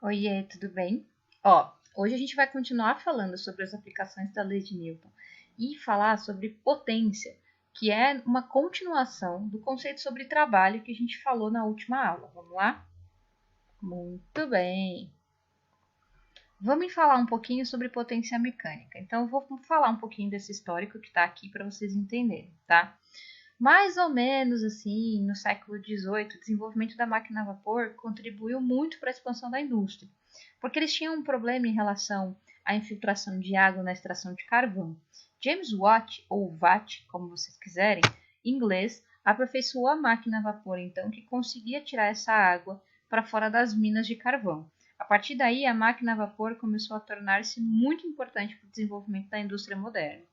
Oiê, tudo bem? Hoje a gente vai continuar falando sobre as aplicações da lei de Newton e falar sobre potência, que é uma continuação do conceito sobre trabalho que a gente falou na última aula. Vamos lá? Muito bem. Vamos falar um pouquinho sobre potência mecânica. Então, eu vou falar um pouquinho desse histórico que está aqui para vocês entenderem, tá? Mais ou menos assim, no século XVIII, o desenvolvimento da máquina a vapor contribuiu muito para a expansão da indústria, porque eles tinham um problema em relação à infiltração de água na extração de carvão. James Watt, ou Watt, como vocês quiserem, em inglês, aperfeiçoou a máquina a vapor, então, que conseguia tirar essa água para fora das minas de carvão. A partir daí, a máquina a vapor começou a tornar-se muito importante para o desenvolvimento da indústria moderna.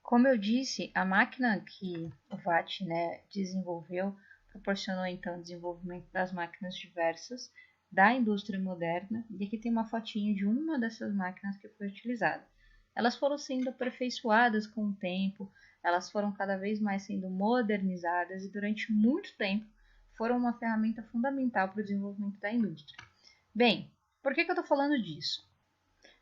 Como eu disse, a máquina que o Watt desenvolveu proporcionou então o desenvolvimento das máquinas diversas da indústria moderna, e aqui tem uma fotinho de uma dessas máquinas que foi utilizada. Elas foram sendo aperfeiçoadas com o tempo, elas foram cada vez mais sendo modernizadas e durante muito tempo foram uma ferramenta fundamental para o desenvolvimento da indústria. Bem, por que eu estou falando disso?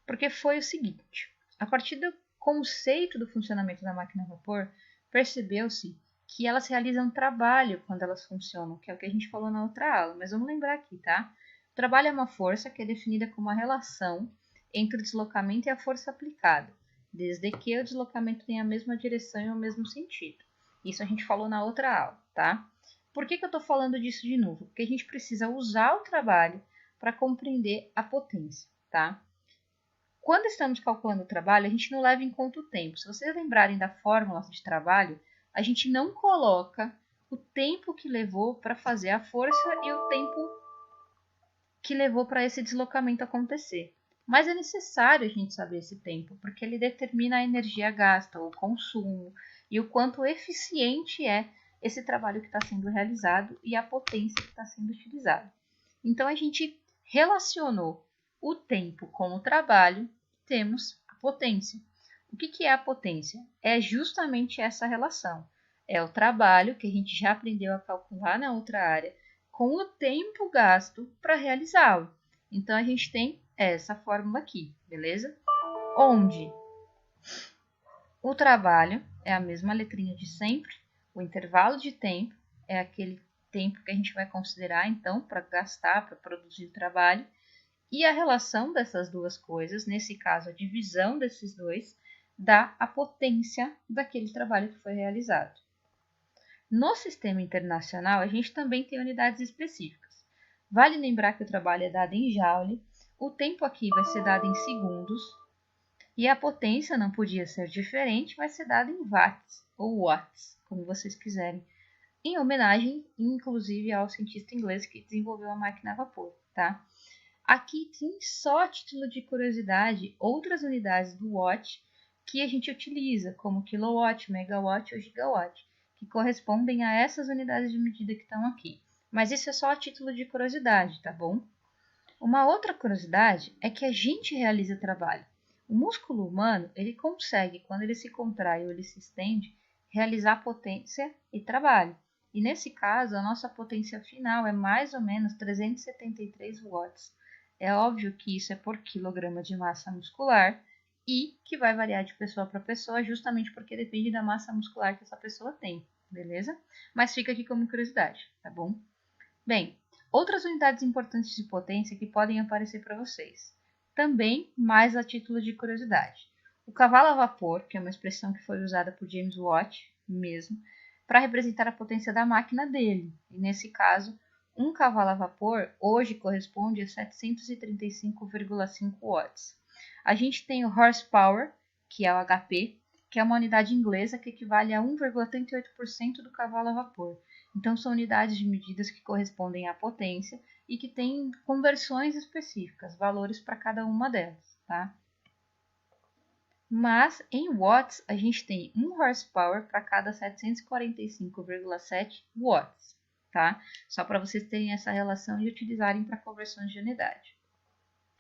Porque foi o seguinte, a partir do conceito do funcionamento da máquina a vapor, percebeu-se que elas realizam trabalho quando elas funcionam, que é o que a gente falou na outra aula, mas vamos lembrar aqui, tá? O trabalho é uma força que é definida como a relação entre o deslocamento e a força aplicada, desde que o deslocamento tenha a mesma direção e o mesmo sentido. Isso a gente falou na outra aula, tá? Por que eu estou falando disso de novo? Porque a gente precisa usar o trabalho para compreender a potência, tá? Quando estamos calculando o trabalho, a gente não leva em conta o tempo. Se vocês lembrarem da fórmula de trabalho, a gente não coloca o tempo que levou para fazer a força e o tempo que levou para esse deslocamento acontecer. Mas é necessário a gente saber esse tempo, porque ele determina a energia gasta, o consumo e o quanto eficiente é esse trabalho que está sendo realizado e a potência que está sendo utilizada. Então, a gente relacionou o tempo com o trabalho, temos a potência. O que é a potência? É justamente essa relação. É o trabalho que a gente já aprendeu a calcular na outra área, com o tempo gasto para realizá-lo. Então, a gente tem essa fórmula aqui, beleza? Onde o trabalho é a mesma letrinha de sempre, o intervalo de tempo é aquele tempo que a gente vai considerar, então, para gastar, para produzir o trabalho, e a relação dessas duas coisas, nesse caso, a divisão desses dois, dá a potência daquele trabalho que foi realizado. No sistema internacional, a gente também tem unidades específicas. Vale lembrar que o trabalho é dado em joule, o tempo aqui vai ser dado em segundos, e a potência não podia ser diferente, vai ser dada em watts, ou watts, como vocês quiserem, em homenagem, inclusive, ao cientista inglês que desenvolveu a máquina a vapor, tá? Aqui tem só a título de curiosidade outras unidades do watt que a gente utiliza, como kilowatt, megawatt ou gigawatt, que correspondem a essas unidades de medida que estão aqui. Mas isso é só a título de curiosidade, tá bom? Uma outra curiosidade é que a gente realiza trabalho. O músculo humano, ele consegue, quando ele se contrai ou ele se estende, realizar potência e trabalho. E nesse caso, a nossa potência final é mais ou menos 373 watts. É óbvio que isso é por quilograma de massa muscular e que vai variar de pessoa para pessoa, justamente porque depende da massa muscular que essa pessoa tem, beleza? Mas fica aqui como curiosidade, tá bom? Bem, outras unidades importantes de potência que podem aparecer para vocês, também mais a título de curiosidade. O cavalo a vapor, que é uma expressão que foi usada por James Watt mesmo, para representar a potência da máquina dele, e nesse caso, um cavalo a vapor hoje corresponde a 735,5 watts. A gente tem o horsepower, que é o HP, que é uma unidade inglesa que equivale a 1,38% do cavalo a vapor. Então, são unidades de medidas que correspondem à potência e que têm conversões específicas, valores para cada uma delas, tá? Mas, em watts, a gente tem 1 horsepower para cada 745,7 watts, tá? Só para vocês terem essa relação e utilizarem para conversões de unidade.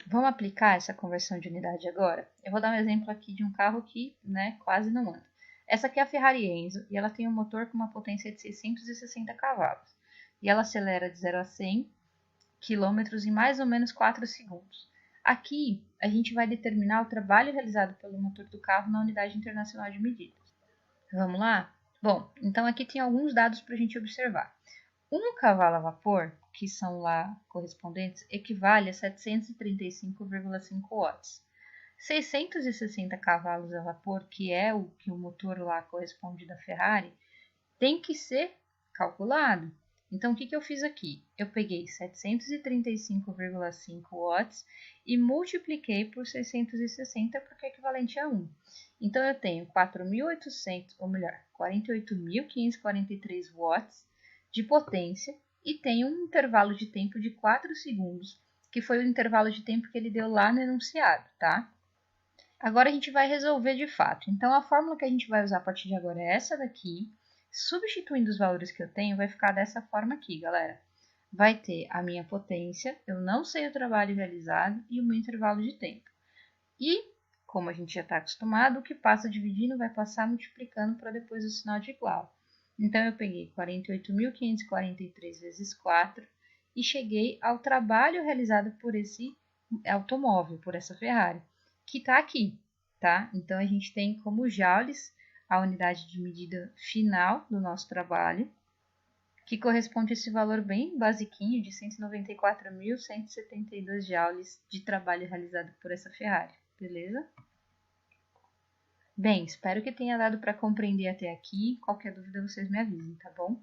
Vamos aplicar essa conversão de unidade agora? Eu vou dar um exemplo aqui de um carro que quase não anda. Essa aqui é a Ferrari Enzo e ela tem um motor com uma potência de 660 cavalos. E ela acelera de 0 a 100 quilômetros em mais ou menos 4 segundos. Aqui, a gente vai determinar o trabalho realizado pelo motor do carro na unidade internacional de medidas. Vamos lá? Bom, então aqui tem alguns dados para a gente observar. 1 cavalo a vapor, que são lá correspondentes, equivale a 735,5 watts. 660 cavalos a vapor, que é o que o motor lá corresponde da Ferrari, tem que ser calculado. Então, o que eu fiz aqui? Eu peguei 735,5 watts e multipliquei por 660, porque é equivalente a 1. Então, eu tenho 4.800, ou melhor, 48.543 watts de potência e tenho um intervalo de tempo de 4 segundos, que foi o intervalo de tempo que ele deu lá no enunciado, tá? Agora a gente vai resolver de fato. Então, a fórmula que a gente vai usar a partir de agora é essa daqui. Substituindo os valores que eu tenho, vai ficar dessa forma aqui, galera. Vai ter a minha potência, eu não sei o trabalho realizado e o meu intervalo de tempo. E, como a gente já está acostumado, o que passa dividindo vai passar multiplicando para depois o sinal de igual. Então, eu peguei 48.543 vezes 4 e cheguei ao trabalho realizado por esse automóvel, por essa Ferrari, que está aqui, tá? Então, a gente tem como joules a unidade de medida final do nosso trabalho, que corresponde a esse valor bem basiquinho de 194.172 joules de trabalho realizado por essa Ferrari, beleza? Bem, espero que tenha dado para compreender até aqui. Qualquer dúvida vocês me avisem, tá bom?